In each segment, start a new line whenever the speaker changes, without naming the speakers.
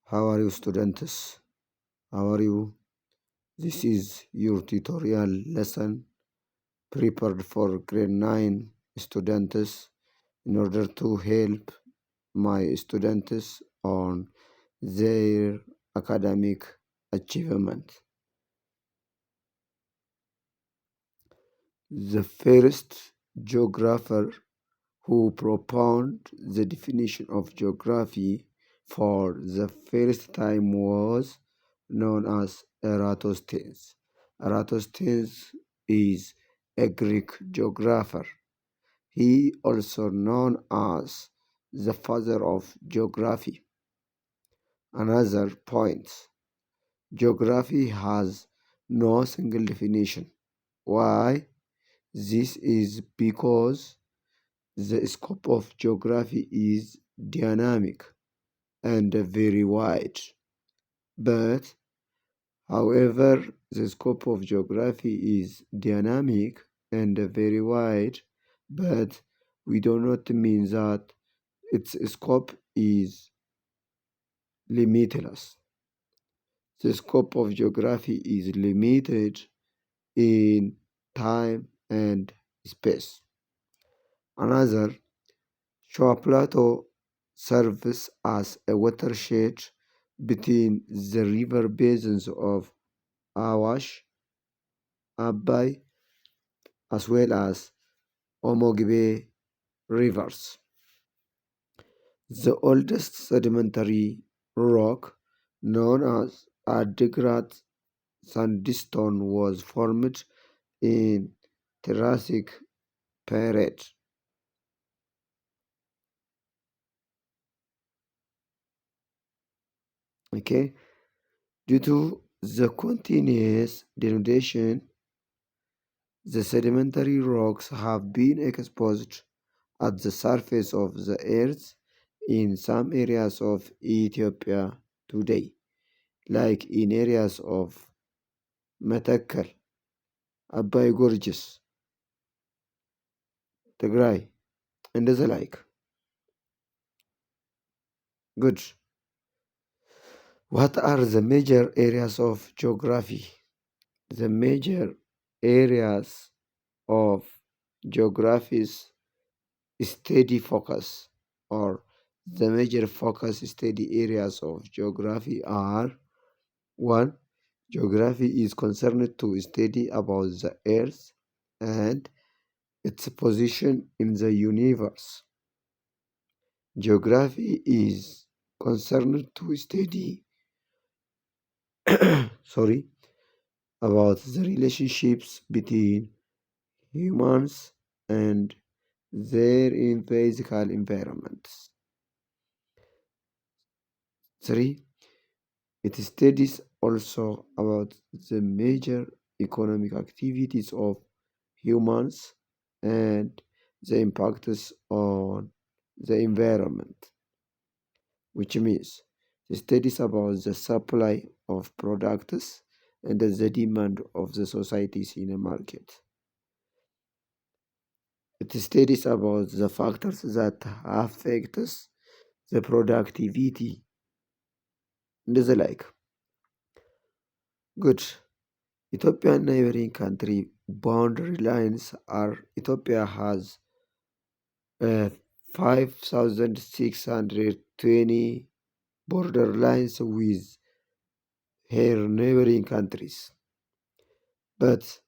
How are you, students? How are you? This is your tutorial lesson prepared for grade 9 students in order to help my students on their academic achievement. The first geographer who propounded the definition of geography for the first time was known as Eratosthenes. Eratosthenes is a Greek geographer. He also known as the father of geography. Another point, geography has no single definition. Why? This is because the scope of geography is dynamic and very wide. But, however, the scope of geography is dynamic and very wide, but we do not mean that its scope is limitless. The scope of geography is limited in time and space. Another, Shore Plateau serves as a watershed between the river basins of Awash, Abai, as well as Omogibe rivers. The oldest sedimentary rock, known as Adigrat sandstone, was formed in Triassic period. Okay, due to the continuous denudation, the sedimentary rocks have been exposed at the surface of the earth in some areas of Ethiopia today, like in areas of Matakkal, Abai Gorges, Tigray, and the like. Good. What are the major areas of geography? The major areas of geography's study focus, or the major focus study areas of geography are: 1. Geography is concerned to study about the earth and its position in the universe. Geography is concerned to study sorry, about the relationships between humans and their physical environments. 3. It studies also about the major economic activities of humans and the impacts on the environment, which means the studies about the supply of products and the demand of the societies in a market. It studies about the factors that affect the productivity and the like. Good. Ethiopian neighboring country boundary lines are: Ethiopia has 5,620 border lines with her neighboring countries, but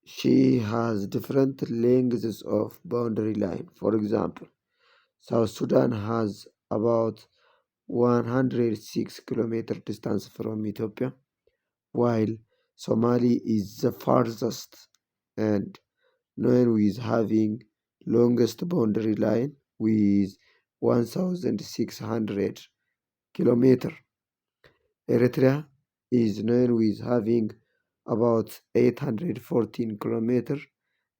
she has different lengths of boundary line. For example, South Sudan has about 106 kilometer distance from Ethiopia, while Somali is the farthest and known with having longest boundary line with 1,600 kilometer. Eritrea is known with having about 814 kilometer,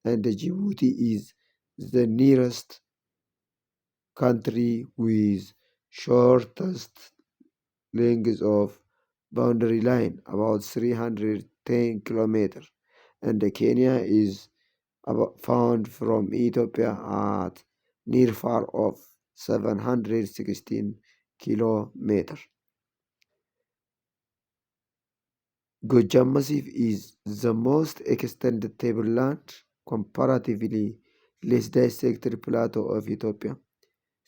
and Djibouti is the nearest country with shortest length of boundary line, about 310 kilometers, and Kenya is found from Ethiopia at near far of 716 kilometer. Gojam Massif is the most extended tableland, comparatively less dissected plateau of Ethiopia,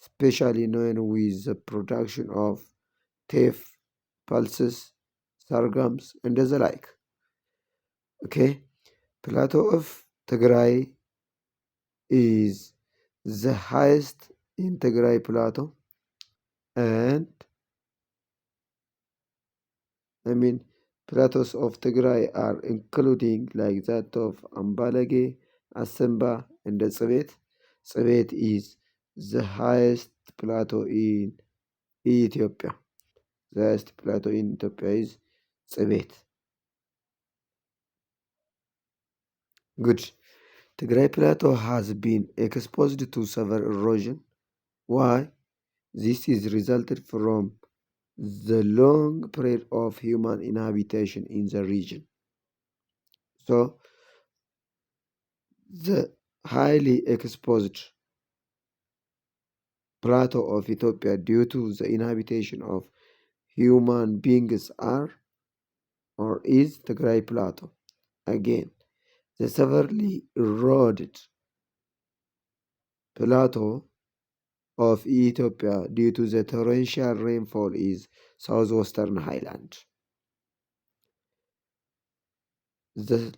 especially known with the production of teff, pulses, sorghums, and the like. Okay, plateau of Tigray is the highest in Tigray plateau, and I mean plateaus of Tigray are including like that of Ambalage, Asemba, and the Tsibet. Tsibet is the highest plateau in Ethiopia. The highest plateau in Ethiopia is Tsibet. Good. Tigray plateau has been exposed to severe erosion. Why? This is resulted from the long period of human inhabitation in the region. So, the highly exposed plateau of Ethiopia due to the inhabitation of human beings are or is the Tigray Plateau. Again, the severely eroded plateau of Ethiopia due to the torrential rainfall is southwestern highland. The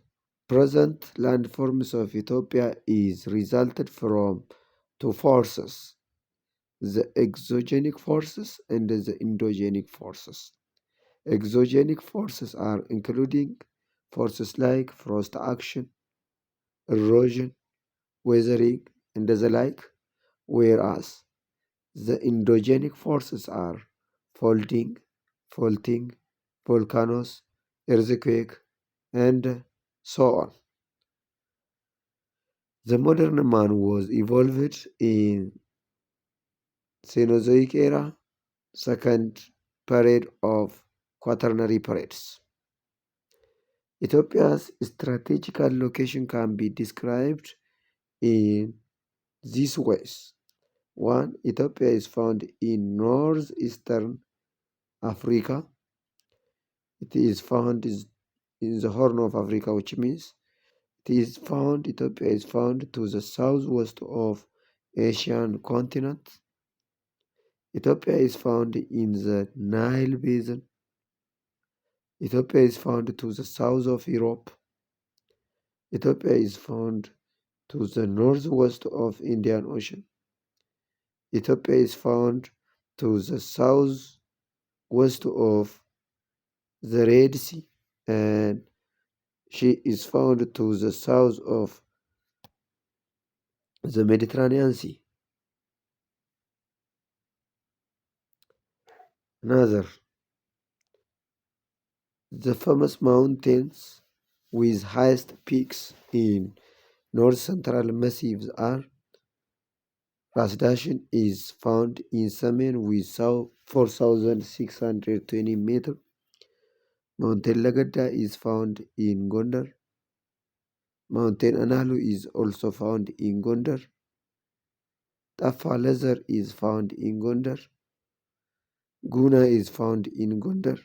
present landforms of Ethiopia is resulted from two forces, the exogenic forces and the endogenic forces. Exogenic forces are including forces like frost action, erosion, weathering, and the like, whereas the endogenic forces are folding, faulting, volcanoes, earthquake, and so on. The modern man was evolved in Cenozoic era, second period of quaternary periods. Ethiopia's strategical location can be described in these ways. One, Ethiopia is found in northeastern Africa. It is found in the Horn of Africa, which means Ethiopia is found to the southwest of Asian continent. Ethiopia is found in the Nile Basin. Ethiopia is found to the south of Europe. Ethiopia is found to the northwest of Indian Ocean. Ethiopia is found to the southwest of the Red Sea, and she is found to the south of the Mediterranean Sea. Another, the famous mountains with highest peaks in north central massifs are Ras Dashen is found in Samen with 4,620 meters. Mountain Lagada is found in Gondar. Mountain Analu is also found in Gondar. Tafa Lazar is found in Gondar. Guna is found in Gondar.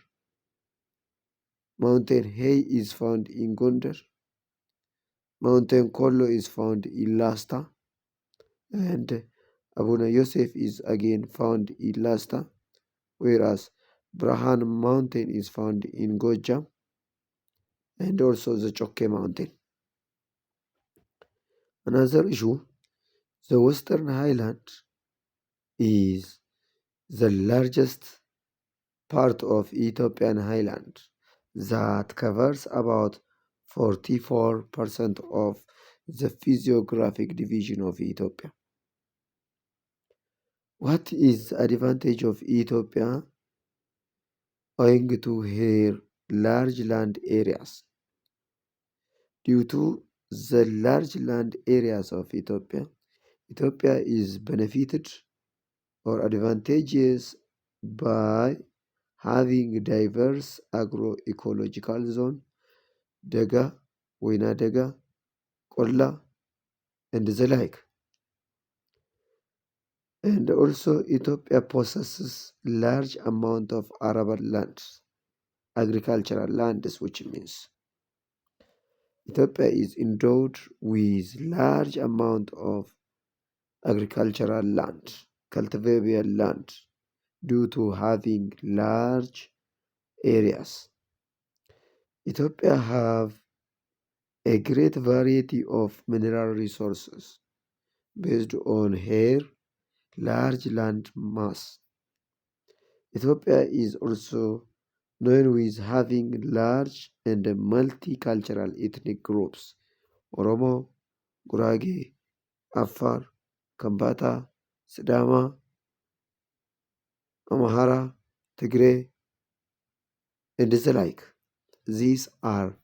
Mountain Hay is found in Gondar. Mountain Kollo is found in Lasta. And Abuna Yosef is again found in Lasta, whereas Brahan Mountain is found in Gojam and also the Chokke Mountain. Another issue, the Western Highland is the largest part of Ethiopian highland that covers about 44% of the physiographic division of Ethiopia. What is the advantage of Ethiopia owing to her large land areas? Due to the large land areas of Ethiopia, Ethiopia is benefited or advantageous by having diverse agroecological zone, Daga, Wena Daga, Kolla, and the like. And also Ethiopia possesses large amount of arable lands, agricultural lands, which means Ethiopia is endowed with large amount of agricultural land, cultivable land, due to having large areas. Ethiopia have a great variety of mineral resources based on her large land mass. Ethiopia is also known with having large and multicultural ethnic groups: Oromo, Gurage, Afar, Kambata, Sidama, Amhara, Tigray, and the like. These are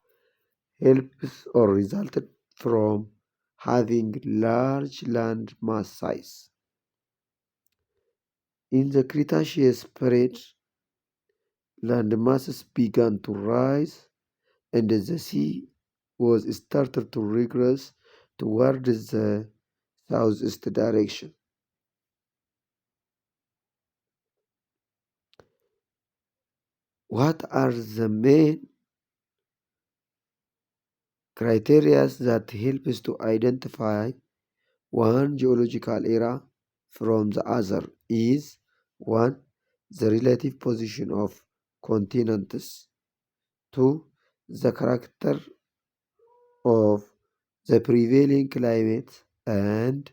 helps or resulted from having large land mass size. In the Cretaceous period, land masses began to rise and the sea was started to regress towards the southeast direction. What are the main criteria that helps to identify one geological era from the other is: 1. The relative position of continents; 2. The character of the prevailing climate and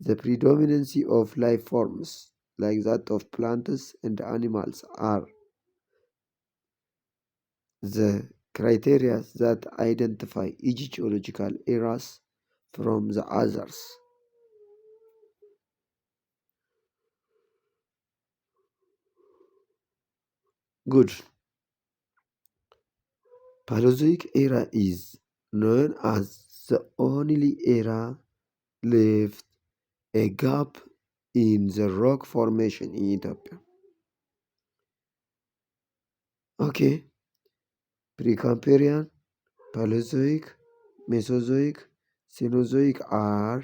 the predominancy of life forms like that of plants and animals are the criteria that identify each geological eras from the others. Good. Paleozoic era is known as the only era left a gap in the rock formation in Ethiopia. Okay, Precambrian, Paleozoic, Mesozoic, Cenozoic are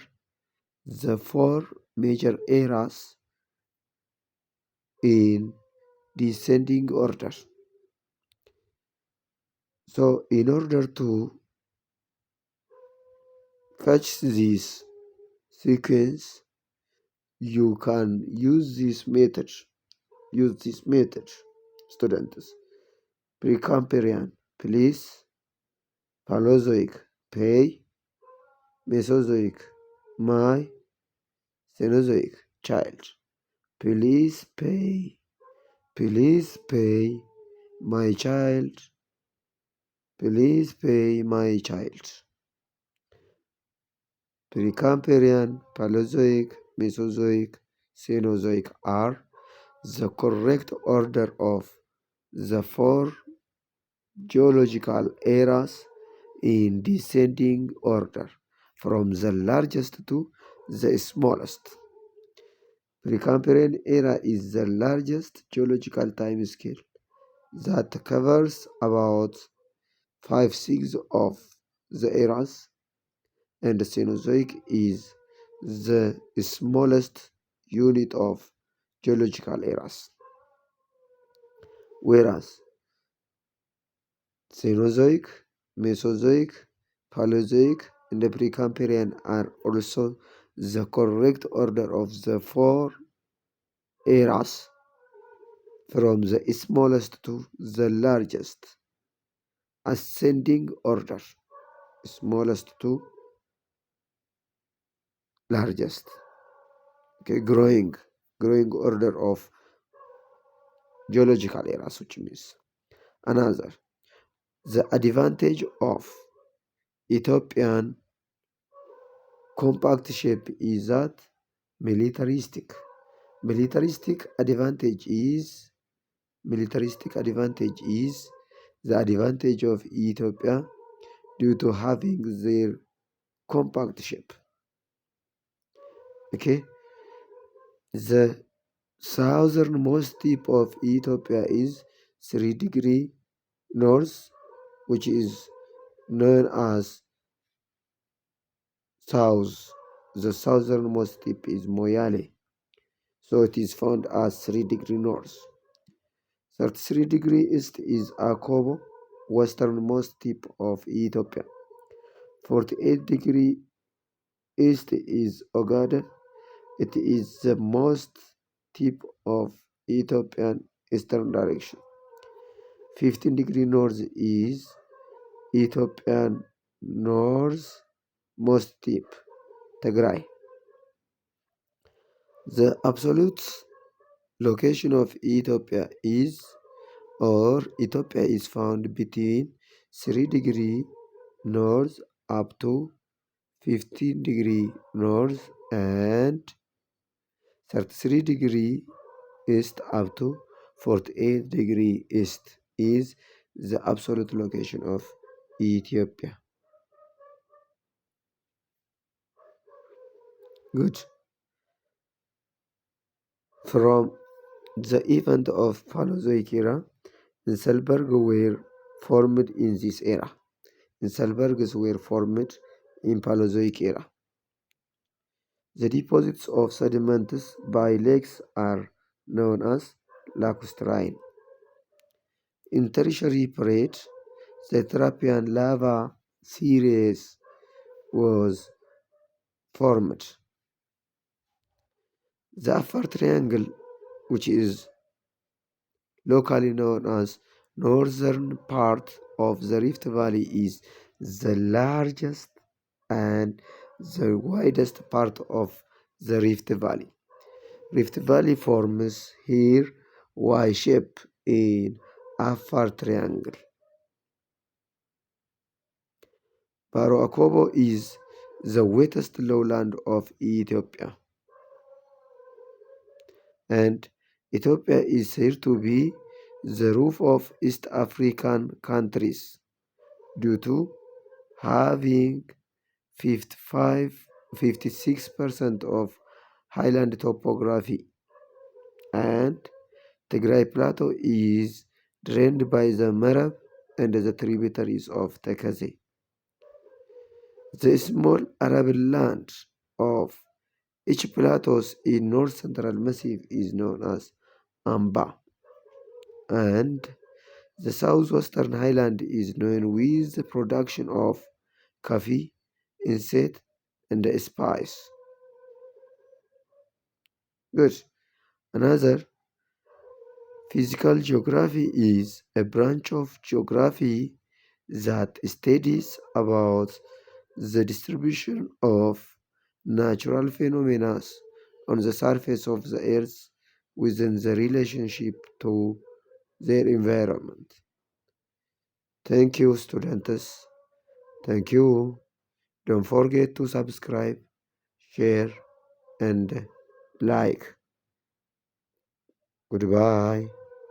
the four major eras in descending order. So, in order to fetch this sequence, you can use this method. Use this method, students. Precambrian, please. Paleozoic, pay. Mesozoic, my. Cenozoic, child. Please pay. Please pay. My child. Please pay my child. Precambrian, Paleozoic, Mesozoic, Cenozoic are the correct order of the four geological eras in descending order from the largest to the smallest. Precambrian era is the largest geological time scale that covers about 5/6 of the eras, and the Cenozoic is the smallest unit of geological eras, whereas Cenozoic, Mesozoic, Paleozoic, and the Precambrian are also the correct order of the four eras from the smallest to the largest, ascending order, smallest to largest. Okay, growing order of geological eras, which means another. The advantage of Ethiopian compact shape is that militaristic. Militaristic advantage is militaristic advantage is the advantage of Ethiopia due to having their compact shape. Okay, the southernmost tip of Ethiopia is 3 degree north, which is known as south. The southernmost tip is Moyale. So it is found as 3 degree north. 33 degree east is Akobo, westernmost tip of Ethiopia. 48 degree east is Ogaden. It is the most tip of Ethiopian eastern direction. 15 degree north is Ethiopian northmost tip, Tigray. The absolute location of Ethiopia is found between 3 degree north up to 15 degree north and 33 degree east up to 48 degree east is the absolute location of Ethiopia. Good. From the event of Paleozoic era, Inselberg were formed in this era. Inselbergs were formed in Paleozoic era. The deposits of sediments by lakes are known as lacustrine. In tertiary period, the Trapean lava series was formed. The upper triangle, which is locally known as northern part of the Rift Valley, is the largest and the widest part of the Rift Valley. Rift Valley forms here Y shape in upper triangle. Baro Akobo is the wettest lowland of Ethiopia, and Ethiopia is said to be the roof of East African countries due to having 56% of highland topography, and Tigray Plateau is drained by the Merab and the tributaries of Tekeze. The small arable land of each plateaus in north central massif is known as Amba, and the southwestern highland is known with the production of coffee, inset, and spice. Good. Another physical geography is a branch of geography that studies about the distribution of natural phenomena on the surface of the earth within the relationship to their environment. Thank you, students. Thank you. Don't forget to subscribe, share, and like. Goodbye.